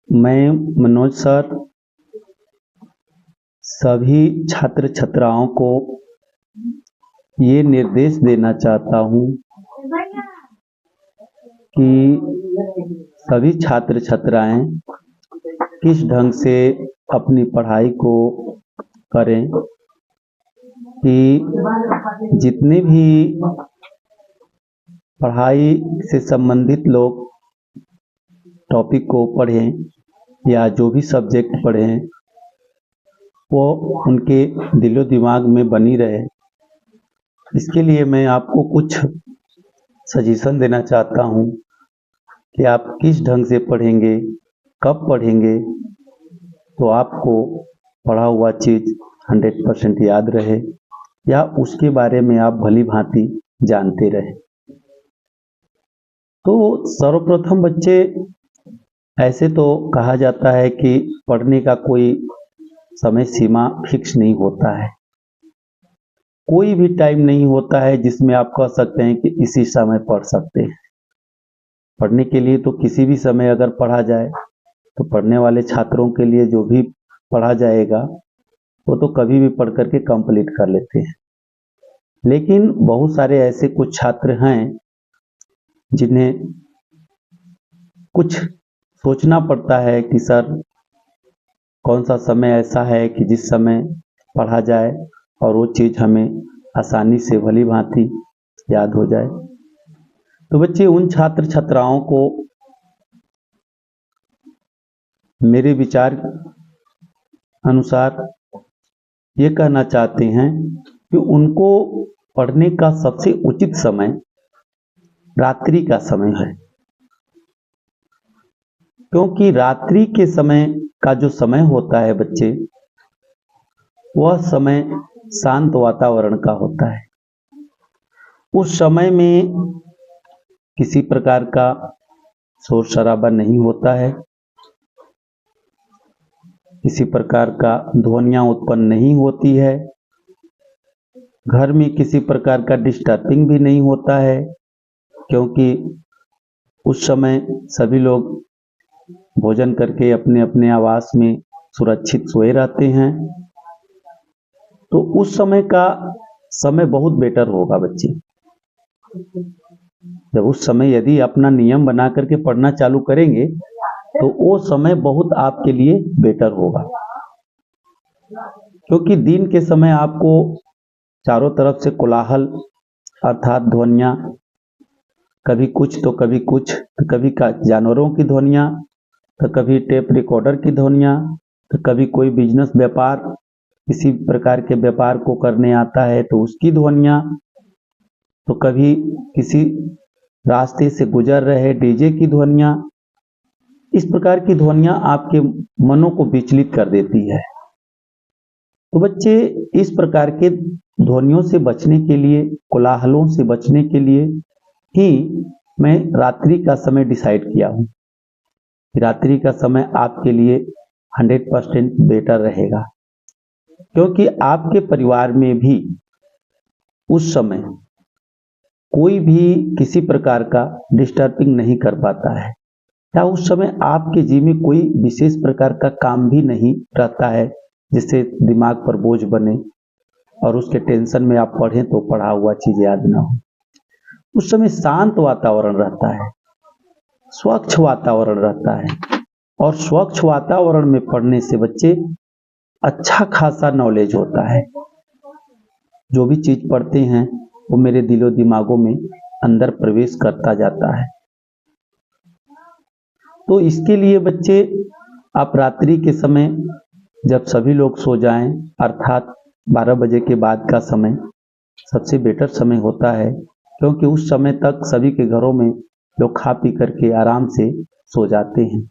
मैं मनोज सर सभी छात्र छात्राओं को ये निर्देश देना चाहता हूँ कि सभी छात्र छात्राएं किस ढंग से अपनी पढ़ाई को करें कि जितने भी पढ़ाई से संबंधित लोग टॉपिक को पढ़ें या जो भी सब्जेक्ट पढ़ें वो उनके दिलो दिमाग में बनी रहे। इसके लिए मैं आपको कुछ सजेशन देना चाहता हूँ कि आप किस ढंग से पढ़ेंगे, कब पढ़ेंगे तो आपको पढ़ा हुआ चीज़ 100% याद रहे या उसके बारे में आप भली भांति जानते रहे। तो सर्वप्रथम बच्चे, ऐसे तो कहा जाता है कि पढ़ने का कोई समय सीमा फिक्स नहीं होता है, कोई भी टाइम नहीं होता है जिसमें आप कह सकते हैं कि इसी समय पढ़ सकते हैं। पढ़ने के लिए तो किसी भी समय अगर पढ़ा जाए तो पढ़ने वाले छात्रों के लिए जो भी पढ़ा जाएगा वो तो कभी भी पढ़ करके कंप्लीट कर लेते हैं। लेकिन बहुत सारे ऐसे कुछ छात्र हैं जिन्हें कुछ सोचना पड़ता है कि सर कौन सा समय ऐसा है कि जिस समय पढ़ा जाए और वो चीज़ हमें आसानी से भली भांति याद हो जाए। तो बच्चे, उन छात्र छात्राओं को मेरे विचार अनुसार ये कहना चाहते हैं कि उनको पढ़ने का सबसे उचित समय रात्रि का समय है, क्योंकि रात्रि के समय का जो समय होता है बच्चे, वह समय शांत वातावरण का होता है। उस समय में किसी प्रकार का शोर शराबा नहीं होता है, किसी प्रकार का ध्वनियाँ उत्पन्न नहीं होती है, घर में किसी प्रकार का डिस्टर्बिंग भी नहीं होता है, क्योंकि उस समय सभी लोग भोजन करके अपने अपने आवास में सुरक्षित सोए रहते हैं। तो उस समय का समय बहुत बेटर होगा बच्चे। जब उस समय यदि अपना नियम बना करके पढ़ना चालू करेंगे तो वो समय बहुत आपके लिए बेटर होगा, क्योंकि दिन के समय आपको चारों तरफ से कोलाहल अर्थात ध्वनियाँ, कभी कुछ तो कभी कुछ, तो कभी जानवरों की ध्वनियाँ, तो कभी टेप रिकॉर्डर की ध्वनियाँ, तो कभी कोई बिजनेस व्यापार किसी प्रकार के व्यापार को करने आता है तो उसकी ध्वनियाँ, तो कभी किसी रास्ते से गुजर रहे डीजे की ध्वनियाँ। इस प्रकार की ध्वनियाँ आपके मनों को विचलित कर देती है। तो बच्चे, इस प्रकार के ध्वनियों से बचने के लिए, कोलाहलों से बचने के लिए ही मैं रात्रि का समय डिसाइड किया हूँ। रात्रि का समय आपके लिए 100% बेटर रहेगा, क्योंकि आपके परिवार में भी उस समय कोई भी किसी प्रकार का डिस्टर्बिंग नहीं कर पाता है, या उस समय आपके जी में कोई विशेष प्रकार का काम भी नहीं रहता है जिससे दिमाग पर बोझ बने और उसके टेंशन में आप पढ़ें तो पढ़ा हुआ चीज़ याद ना हो। उस समय शांत वातावरण रहता है, स्वच्छ वातावरण रहता है, और स्वच्छ वातावरण में पढ़ने से बच्चे अच्छा खासा नॉलेज होता है। जो भी चीज़ पढ़ते हैं वो मेरे दिलो दिमागों में अंदर प्रवेश करता जाता है। तो इसके लिए बच्चे, आप रात्रि के समय जब सभी लोग सो जाएं, अर्थात 12 बजे के बाद का समय सबसे बेटर समय होता है, क्योंकि उस समय तक सभी के घरों में लोग खा पी करके आराम से सो जाते हैं।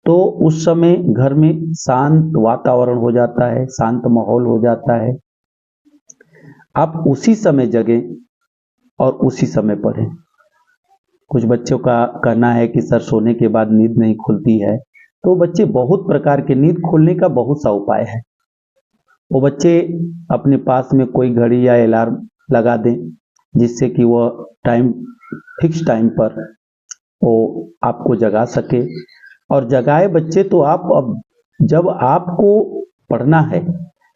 तो उस समय घर में शांत वातावरण हो जाता है, शांत माहौल हो जाता है। आप उसी समय जगें और उसी समय पढ़ें। कुछ बच्चों का कहना है कि सर सोने के बाद नींद नहीं खुलती है, तो बच्चे, बहुत प्रकार के नींद खुलने का बहुत सा उपाय है। वो बच्चे अपने पास में कोई घड़ी या अलार्म लगा दें, जिससे कि वह फिक्स टाइम पर वो आपको जगा सके और जगाए बच्चे तो आप अब जब आपको पढ़ना है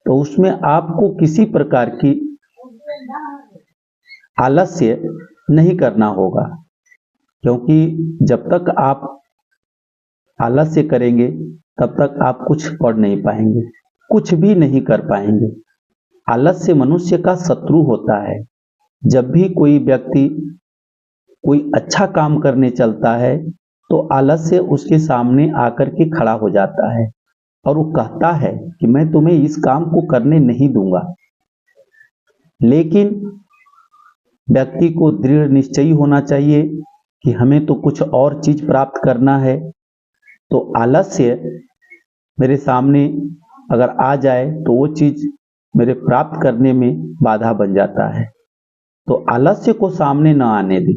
तो उसमें आपको किसी प्रकार की आलस्य नहीं करना होगा, क्योंकि जब तक आप आलस्य करेंगे तब तक आप कुछ पढ़ नहीं पाएंगे, कुछ भी नहीं कर पाएंगे। आलस्य मनुष्य का शत्रु होता है। जब भी कोई व्यक्ति कोई अच्छा काम करने चलता है तो आलस्य उसके सामने आकर के खड़ा हो जाता है और वो कहता है कि मैं तुम्हें इस काम को करने नहीं दूंगा। लेकिन व्यक्ति को दृढ़ निश्चयी होना चाहिए कि हमें तो कुछ और चीज प्राप्त करना है, तो आलस्य मेरे सामने अगर आ जाए तो वो चीज मेरे प्राप्त करने में बाधा बन जाता है। तो आलस्य को सामने न आने दें,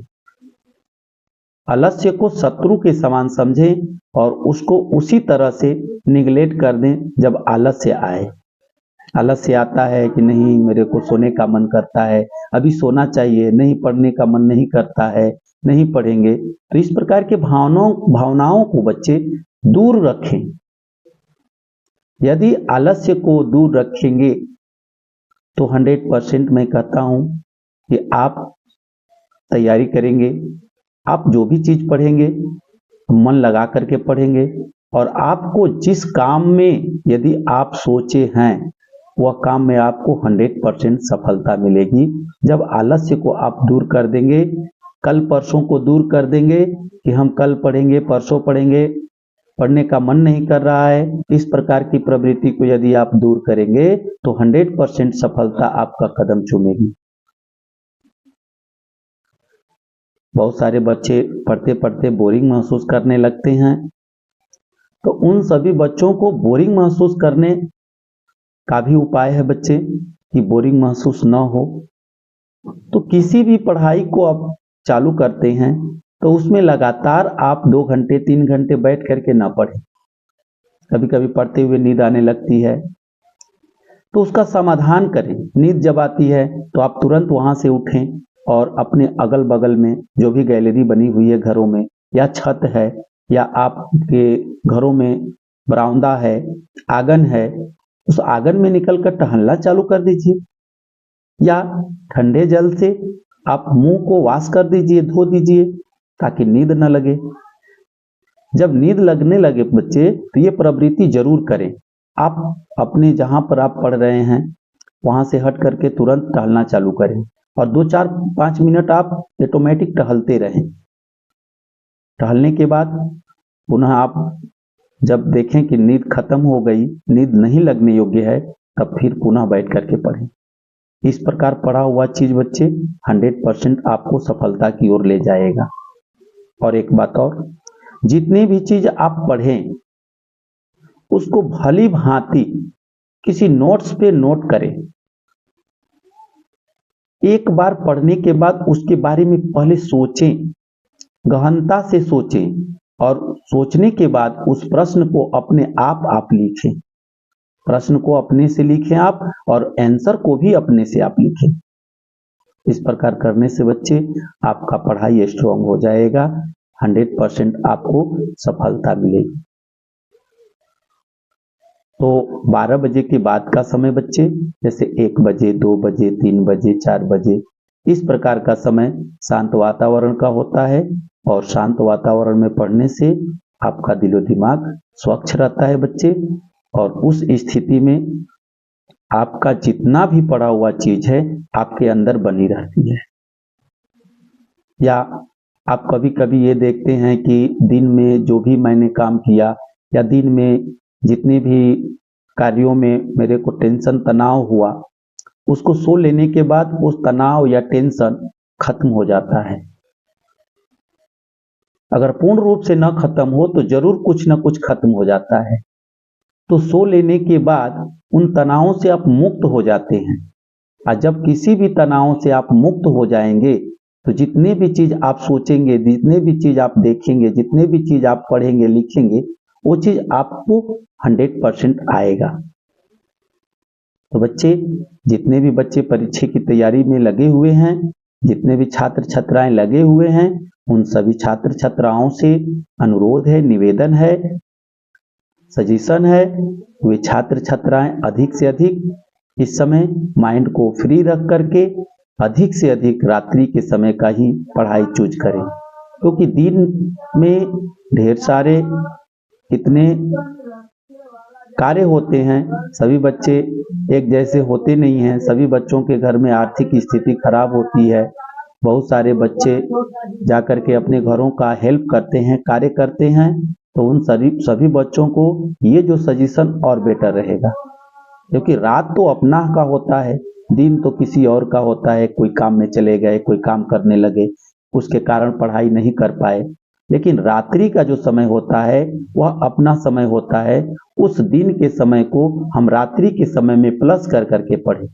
आलस्य को शत्रु के समान समझें और उसको उसी तरह से निगलेक्ट कर दें। जब आलस्य आए, आलस्य आता है कि नहीं मेरे को सोने का मन करता है, अभी सोना चाहिए, नहीं पढ़ने का मन नहीं करता है, नहीं पढ़ेंगे, तो इस प्रकार के भावनाओं को बच्चे दूर रखें। यदि आलस्य को दूर रखेंगे तो 100% मैं कहता हूं कि आप तैयारी करेंगे, आप जो भी चीज पढ़ेंगे मन लगा करके पढ़ेंगे और आपको जिस काम में यदि आप सोचे हैं वह काम में आपको 100% सफलता मिलेगी। जब आलस्य को आप दूर कर देंगे, कल परसों को दूर कर देंगे कि हम कल पढ़ेंगे, परसों पढ़ेंगे, पढ़ने का मन नहीं कर रहा है, इस प्रकार की प्रवृत्ति को यदि आप दूर करेंगे तो 100% सफलता आपका कदम चूमेगी। बहुत सारे बच्चे पढ़ते पढ़ते बोरिंग महसूस करने लगते हैं, तो उन सभी बच्चों को बोरिंग महसूस करने का भी उपाय है बच्चे कि बोरिंग महसूस न हो। तो किसी भी पढ़ाई को आप चालू करते हैं तो उसमें लगातार आप 2 घंटे 3 घंटे बैठ करके ना पढ़ें। कभी कभी पढ़ते हुए नींद आने लगती है तो उसका समाधान करें। नींद जब आती है तो आप तुरंत वहां से उठें और अपने अगल बगल में जो भी गैलरी बनी हुई है घरों में, या छत है, या आपके घरों में बरामदा है, आंगन है, उस आंगन में निकलकर टहलना चालू कर दीजिए, या ठंडे जल से आप मुंह को वॉश कर दीजिए, धो दीजिए, ताकि नींद न लगे। जब नींद लगने लगे बच्चे तो ये प्रवृत्ति जरूर करें। आप अपने जहां पर आप पढ़ रहे हैं वहां से हट करके तुरंत टहलना चालू करें और 2-4-5 मिनट आप ऑटोमेटिक टहलते रहें। टहलने के बाद पुनः आप जब देखें कि नींद खत्म हो गई, नींद नहीं लगने योग्य है, तब फिर पुनः बैठ करके पढ़ें। इस प्रकार पढ़ा हुआ चीज बच्चे 100% आपको सफलता की ओर ले जाएगा। और एक बात और, जितनी भी चीज आप पढ़ें उसको भली भांति किसी नोट्स पे नोट करें। एक बार पढ़ने के बाद उसके बारे में पहले सोचें, गहनता से सोचें, और सोचने के बाद उस प्रश्न को अपने आप लिखें। प्रश्न को अपने से लिखें आप, और आंसर को भी अपने से आप लिखें। इस प्रकार करने से बच्चे आपका पढ़ाई स्ट्रांग हो जाएगा, 100% आपको सफलता मिलेगी। तो 12 बजे के बाद का समय बच्चे, जैसे 1 बजे, 2 बजे, 3 बजे, 4 बजे, इस प्रकार का समय शांत वातावरण का होता है। और शांत वातावरण में पढ़ने से आपका दिलो दिमाग स्वच्छ रहता है बच्चे, और उस स्थिति में आपका जितना भी पढ़ा हुआ चीज है आपके अंदर बनी रहती है। या आप कभी कभी ये देखते हैं कि दिन में जो भी मैंने काम किया, या दिन में जितने भी कार्यों में मेरे को टेंशन तनाव हुआ, उसको सो लेने के बाद उस तनाव या टेंशन खत्म हो जाता है। अगर पूर्ण रूप से न खत्म हो तो जरूर कुछ न कुछ खत्म हो जाता है। तो सो लेने के बाद उन तनावों से आप मुक्त हो जाते हैं, और जब किसी भी तनाव से आप मुक्त हो जाएंगे तो जितने भी चीज आप सोचेंगे, जितने भी चीज आप देखेंगे, जितने भी चीज आप पढ़ेंगे लिखेंगे, वो चीज आपको 100% आएगा। तो बच्चे, जितने भी बच्चे परीक्षा की तैयारी में लगे हुए हैं, जितने भी छात्र छात्राएं लगे हुए हैं, उन सभी छात्र छात्राओं से अनुरोध है, निवेदन है, सजेशन है, वे छात्र छात्राएं अधिक से अधिक इस समय माइंड को फ्री रख करके अधिक से अधिक रात्रि के समय का ही पढ़ाई चूज करें, क्योंकि दिन में ढेर सारे इतने कार्य होते हैं। सभी बच्चे एक जैसे होते नहीं हैं, सभी बच्चों के घर में आर्थिक स्थिति खराब होती है। बहुत सारे बच्चे जाकर के अपने घरों का हेल्प करते हैं, कार्य करते हैं, तो उन सभी बच्चों को ये जो सजेशन और बेटर रहेगा, क्योंकि रात तो अपना का होता है, दिन तो किसी और का होता है। कोई काम में चले गए, कोई काम करने लगे, उसके कारण पढ़ाई नहीं कर पाए। लेकिन रात्रि का जो समय होता है वह अपना समय होता है। उस दिन के समय को हम रात्रि के समय में प्लस कर करके पढ़ें।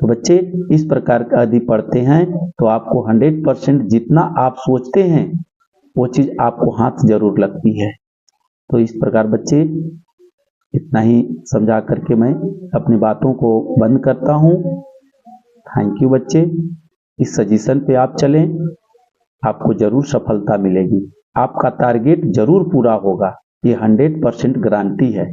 तो बच्चे इस प्रकार का यदि पढ़ते हैं तो आपको 100% जितना आप सोचते हैं वो चीज़ आपको हाथ जरूर लगती है। तो इस प्रकार बच्चे इतना ही समझा करके मैं अपनी बातों को बंद करता हूँ। थैंक यू बच्चे। इस सजेशन पे आप चलें, आपको जरूर सफलता मिलेगी, आपका टारगेट जरूर पूरा होगा, ये 100% गारंटी है।